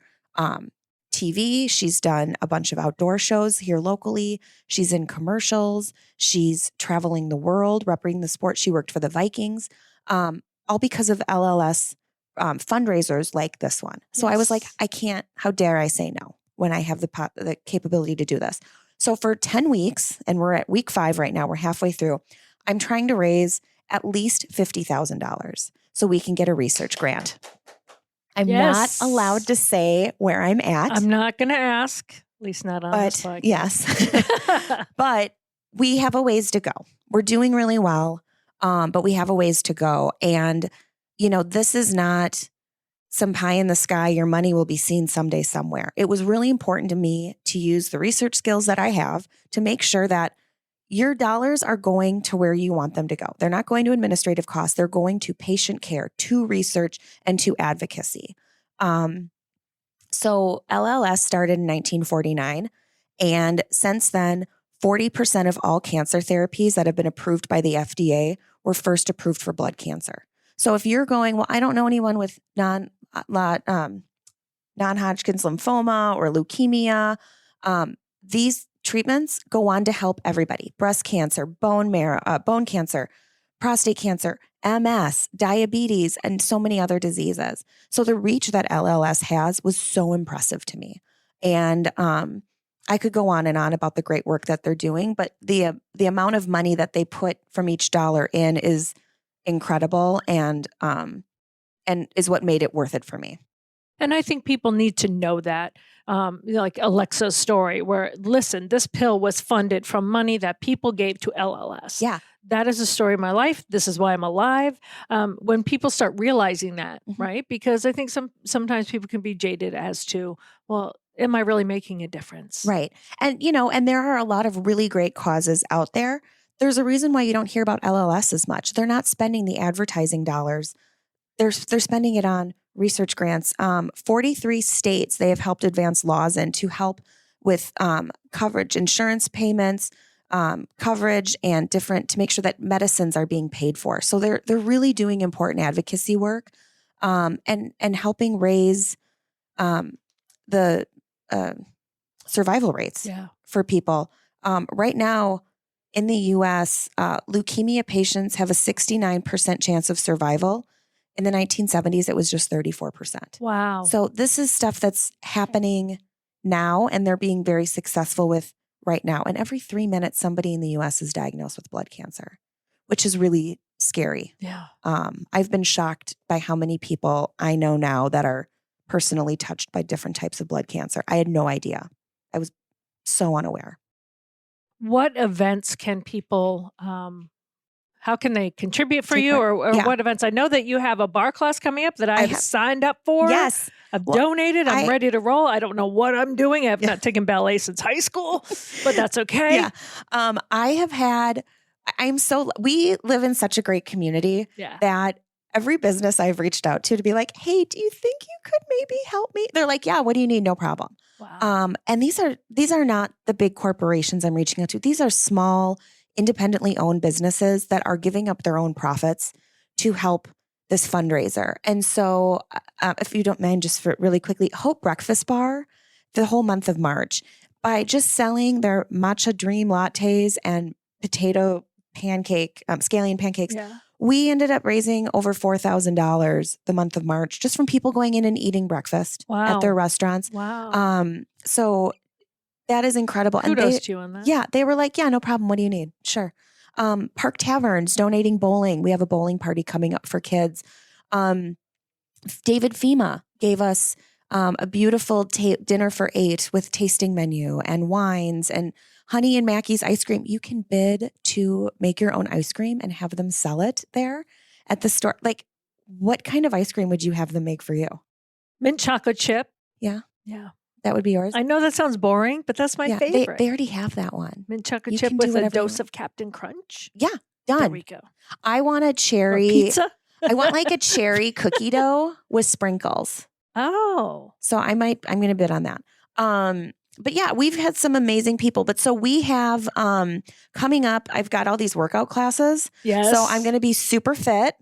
TV. She's done a bunch of outdoor shows here locally. She's in commercials. She's traveling the world, representing the sport. She worked for the Vikings, all because of LLS fundraisers like this one. So I was like, I can't, how dare I say no when I have the capability to do this. So for 10 weeks, and we're at week 5 right now, we're halfway through, I'm trying to raise at least $50,000 so we can get a research grant. I'm not allowed to say where I'm at. I'm not going to ask, at least not on this podcast. Yes. But we have a ways to go. We're doing really well, but we have a ways to go. And, this is not some pie in the sky, your money will be seen someday somewhere. It was really important to me to use the research skills that I have to make sure that your dollars are going to where you want them to go. They're not going to administrative costs. They're going to patient care, to research, and to advocacy. So LLS started in 1949. And since then, 40% of all cancer therapies that have been approved by the FDA were first approved for blood cancer. So if you're going, well, I don't know anyone with non-Hodgkin's lymphoma or leukemia, these treatments go on to help everybody: breast cancer, bone cancer, prostate cancer, MS, diabetes, and so many other diseases. So the reach that LLS has was so impressive to me. And I could go on and on about the great work that they're doing, but the amount of money that they put from each dollar in is incredible, and is what made it worth it for me. And I think people need to know that, like Alexa's story, where, listen, this pill was funded from money that people gave to LLS. Yeah. That is the story of my life. This is why I'm alive. When people start realizing that, right? Because I think sometimes people can be jaded as to, well, am I really making a difference? Right. And, and there are a lot of really great causes out there. There's a reason why you don't hear about LLS as much. They're not spending the advertising dollars. They're spending it on research grants. 43 states they have helped advance laws in to help with coverage, insurance payments, coverage, and to make sure that medicines are being paid for. So they're really doing important advocacy work, and helping raise the survival rates for people. Right now in the U.S., leukemia patients have a 69% chance of survival. In the 1970s, it was just 34%. Wow. So this is stuff that's happening now, and they're being very successful with right now. And every 3 minutes, somebody in the U.S. is diagnosed with blood cancer, which is really scary. Yeah. I've been shocked by how many people I know now that are personally touched by different types of blood cancer. I had no idea. I was so unaware. What events can people, how can they contribute for you, or what events? I know that you have a bar class coming up that I have signed up for. Yes. I've donated. I'm ready to roll. I don't know what I'm doing. I have not taken ballet since high school, but that's okay. Yeah. We live in such a great community that every business I've reached out to be like, hey, do you think you could maybe help me? They're like, yeah, what do you need? No problem. Wow. And these are not the big corporations I'm reaching out to. These are small, independently owned businesses that are giving up their own profits to help this fundraiser. And so if you don't mind, just for really quickly, Hope Breakfast Bar, the whole month of March, by just selling their matcha dream lattes and potato pancake, scallion pancakes, we ended up raising over $4,000 the month of March just from people going in and eating breakfast at their restaurants. Wow. So that is incredible. Kudos to you on that. Yeah, they were like, yeah, no problem. What do you need? Sure. Park Taverns donating bowling. We have a bowling party coming up for kids. David FEMA gave us a beautiful dinner for 8 with tasting menu and wines and Honey and Mackie's ice cream. You can bid to make your own ice cream and have them sell it there at the store. Like, what kind of ice cream would you have them make for you? Mint chocolate chip. Yeah. Yeah. That would be yours? I know that sounds boring, but that's my favorite. They already have that one. Mint chocolate chip with a dose of Captain Crunch. Yeah, done. There we go. I want a cherry. Or pizza? I want like a cherry cookie dough with sprinkles. Oh. So I'm going to bid on that. but yeah, we've had some amazing people. But so we have coming up, I've got all these workout classes. Yes. So I'm going to be super fit.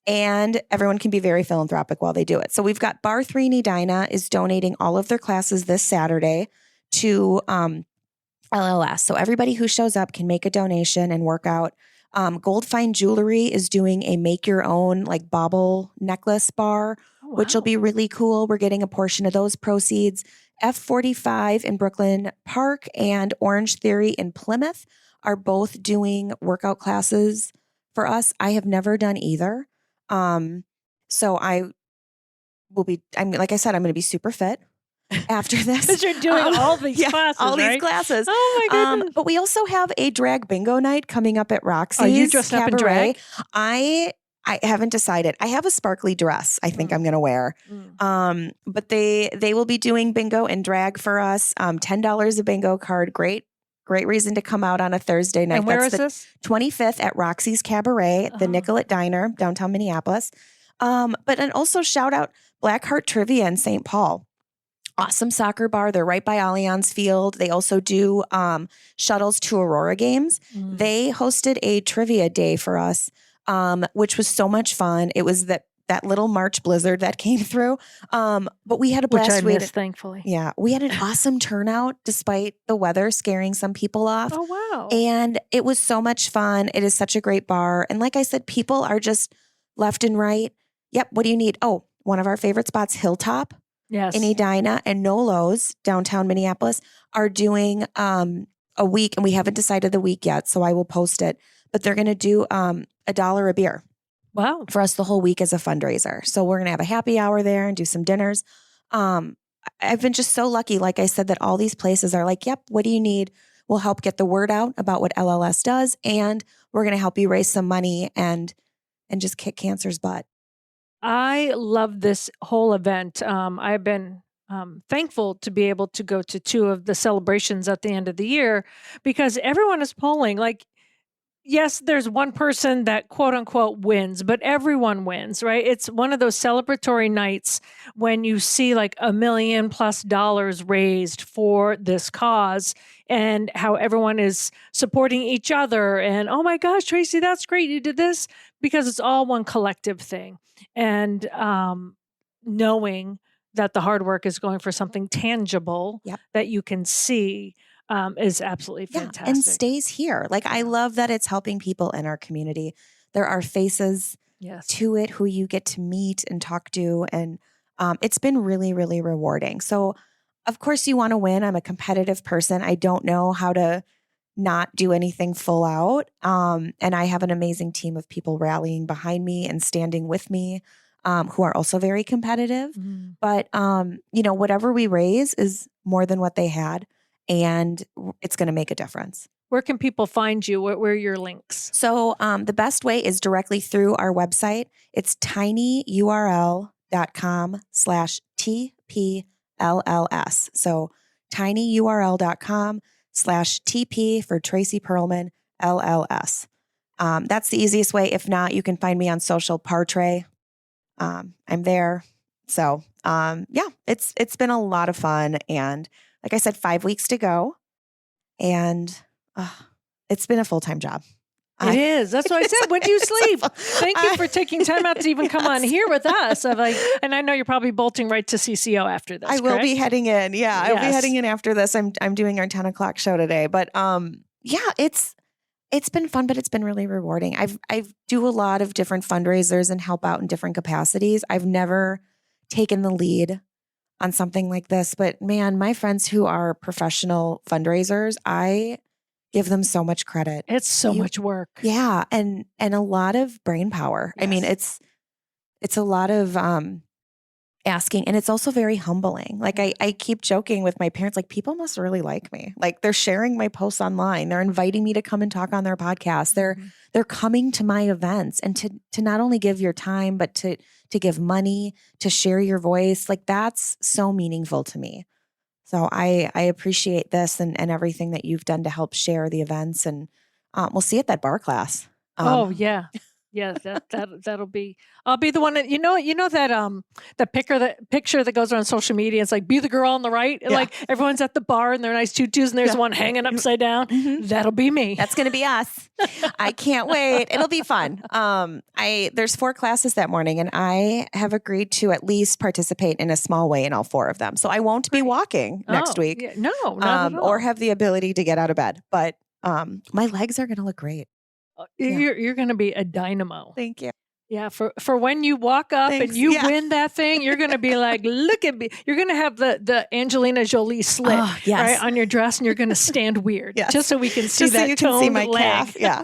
And everyone can be very philanthropic while they do it. So we've got Bar 3 in Edina is donating all of their classes this Saturday to LLS. So everybody who shows up can make a donation and work out. Gold Fine Jewelry is doing a make your own like bauble necklace bar, which will be really cool. We're getting a portion of those proceeds. F45 in Brooklyn Park and Orange Theory in Plymouth are both doing workout classes for us. I have never done either. So I will be, like I said, I'm going to be super fit after this. Because you're doing all these classes, all right? these classes. Oh my goodness. But we also have a drag bingo night coming up at Roxy's. Are you dressed up in drag? I haven't decided. I have a sparkly dress I think I'm going to wear. But they will be doing bingo and drag for us. $10 a bingo card. Great reason to come out on a Thursday night. And where That's is this? 25th at Roxy's Cabaret, the Nicollet Diner, downtown Minneapolis. And also shout out Blackheart Trivia in St. Paul. Awesome soccer bar. They're right by Allianz Field. They also do shuttles to Aurora games. They hosted a trivia day for us, which was so much fun. It was that little March blizzard that came through. But we had a blast. Which I missed, thankfully. Yeah. We had an awesome turnout despite the weather scaring some people off. Oh, wow. And it was so much fun. It is such a great bar. And like I said, people are just left and right. Yep. What do you need? Oh, one of our favorite spots, Hilltop. Yes. In Edina and Nolo's, downtown Minneapolis, are doing a week, and we haven't decided the week yet, so I will post it. But they're going to do $1 a beer. Wow. For us the whole week as a fundraiser. So we're going to have a happy hour there and do some dinners. I've been just so lucky, like I said, that all these places are like, yep, what do you need? We'll help get the word out about what LLS does, and we're going to help you raise some money and just kick cancer's butt. I love this whole event. I've been thankful to be able to go to 2 of the celebrations at the end of the year because everyone is polling. Like, yes, there's one person that quote unquote wins, but everyone wins, right? It's one of those celebratory nights when you see like $1 million+ raised for this cause and how everyone is supporting each other. And, oh my gosh, Tracy, that's great. You did this, because it's all one collective thing. And knowing that the hard work is going for something tangible that you can see is absolutely fantastic. And stays here. Like, I love that it's helping people in our community. There are faces to it who you get to meet and talk to. And it's been really, really rewarding. So, of course, you want to win. I'm a competitive person. I don't know how to not do anything full out. And I have an amazing team of people rallying behind me and standing with me, who are also very competitive. But, whatever we raise is more than what they had, and it's going to make a difference. Where can people find you? Where are your links? So the best way is directly through our website. It's tinyurl.com/TPLLS. So tinyurl.com/TP for Tracy Perlman, LLS. That's the easiest way. If not, you can find me on social, Partray. I'm there. So it's been a lot of fun. And like I said, 5 weeks to go. And it's been a full-time job. It is. That's what I said. When do you sleep? Thank you for taking time out to even come on here with us. And I know you're probably bolting right to CCO after this. I will be heading in. Yeah, I'll be heading in after this. I'm doing our 10 o'clock show today. But it's been fun, but it's been really rewarding. I do a lot of different fundraisers and help out in different capacities. I've never taken the lead on something like this, but man, my friends who are professional fundraisers, I give them so much credit. It's so much work. Yeah. And a lot of brain power. Yes. I mean, it's a lot of asking, and it's also very humbling. Like I keep joking with my parents, like, people must really like me. Like, they're sharing my posts online. They're inviting me to come and talk on their podcast. They're coming to my events, and to not only give your time, but to give money, to share your voice. Like, that's so meaningful to me. So I appreciate this and everything that you've done to help share the events. And we'll see you at that bar class. Yeah. Yeah, that'll be. I'll be the one that that the picture that goes around social media. It's like be the girl on the right, and like everyone's at the bar in their nice tutus, and there's one hanging upside down. Mm-hmm. That'll be me. That's going to be us. I can't wait. It'll be fun. There's 4 classes that morning, and I have agreed to at least participate in a small way in all 4 of them. So I won't be walking next week. Yeah, no, not at all. Or have the ability to get out of bed, but my legs are going to look great. You're going to be a dynamo. Thank you. Yeah, for when you walk up and you win that thing, you're going to be like, look at me. You're going to have the Angelina Jolie slit right on your dress, and you're going to stand weird just so we can see just that so you can see my leg. calf. Yeah.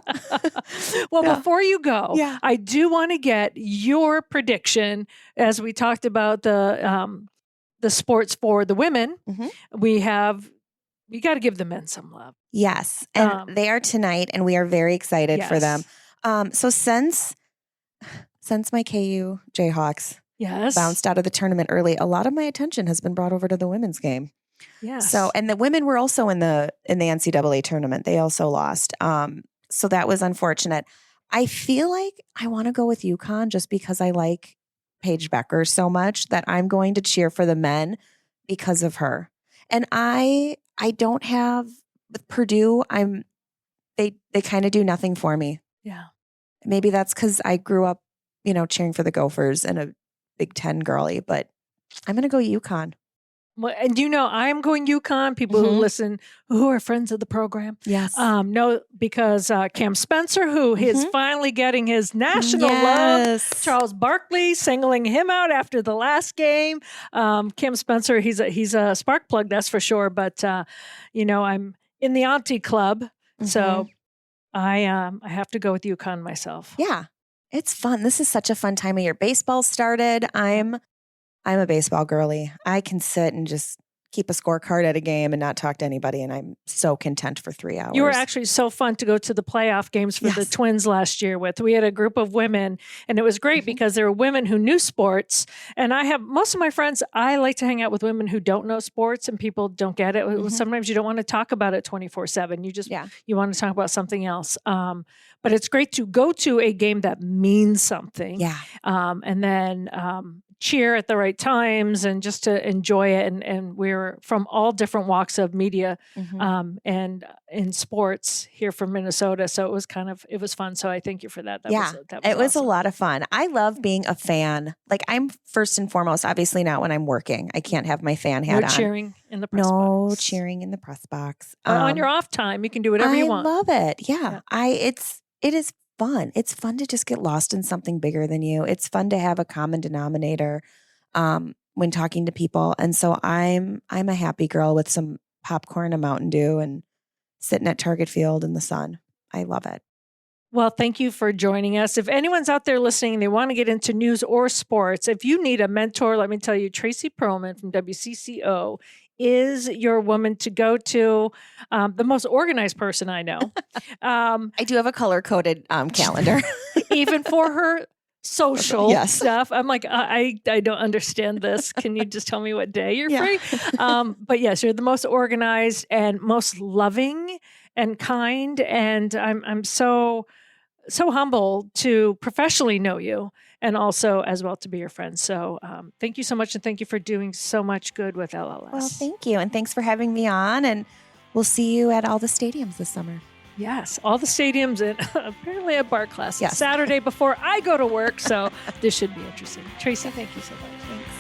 Well, before you go, I do want to get your prediction as we talked about the sports for the women. Mm-hmm. We got to give the men some love. Yes. And they are tonight, and we are very excited for them. So since my KU Jayhawks bounced out of the tournament early, a lot of my attention has been brought over to the women's game. Yes. So, and the women were also in the NCAA tournament. They also lost. So that was unfortunate. I feel like I want to go with UConn just because I like Paige Becker so much that I'm going to cheer for the men because of her. And I don't have with Purdue. They kind of do nothing for me. Yeah. Maybe that's because I grew up, cheering for the Gophers and a Big Ten girly, but I'm going to go UConn. Well, and I'm going UConn. People who listen, who are friends of the program, know because Cam Spencer, who is finally getting his national love, Charles Barkley singling him out after the last game. Cam Spencer, he's a spark plug, that's for sure. But I'm in the auntie club, so I have to go with UConn myself. Yeah, it's fun. This is such a fun time of year. Baseball started. I'm a baseball girly. I can sit and just keep a scorecard at a game and not talk to anybody, and I'm so content for 3 hours. You were actually so fun to go to the playoff games for the Twins last year with. We had a group of women, and it was great because there were women who knew sports, and I have most of my friends, I like to hang out with women who don't know sports, and people don't get it. Sometimes you don't want to talk about it 24/7. You just you want to talk about something else. But it's great to go to a game that means something. Yeah. And then cheer at the right times and just to enjoy it. And we're from all different walks of media and in sports here from Minnesota. So it was fun. So I thank you for that. That was it was awesome. a lot of fun. I love being a fan. Like I'm first and foremost, obviously not when I'm working. I can't have my fan hat on. Cheering in the press box. No cheering in the press box. On your off time, you can do whatever you want. I love it. Yeah. It is fun. It's fun to just get lost in something bigger than you. It's fun to have a common denominator when talking to people. And so I'm a happy girl with some popcorn, a Mountain Dew, and sitting at Target Field in the sun. I love it. Well, thank you for joining us. If anyone's out there listening and they want to get into news or sports, if you need a mentor, let me tell you, Tracy Perlman from WCCO is your woman to go to, the most organized person I know. I do have a color-coded calendar. Even for her social stuff. I'm like, I don't understand this. Can you just tell me what day you're free? But yes, you're the most organized and most loving and kind. And I'm so humble to professionally know you and also as well to be your friend. So thank you so much. And thank you for doing so much good with LLS. Well, thank you. And thanks for having me on. And we'll see you at all the stadiums this summer. Yes, all the stadiums and apparently a bar class Saturday before I go to work. So this should be interesting. Tracy, thank you so much. Thanks.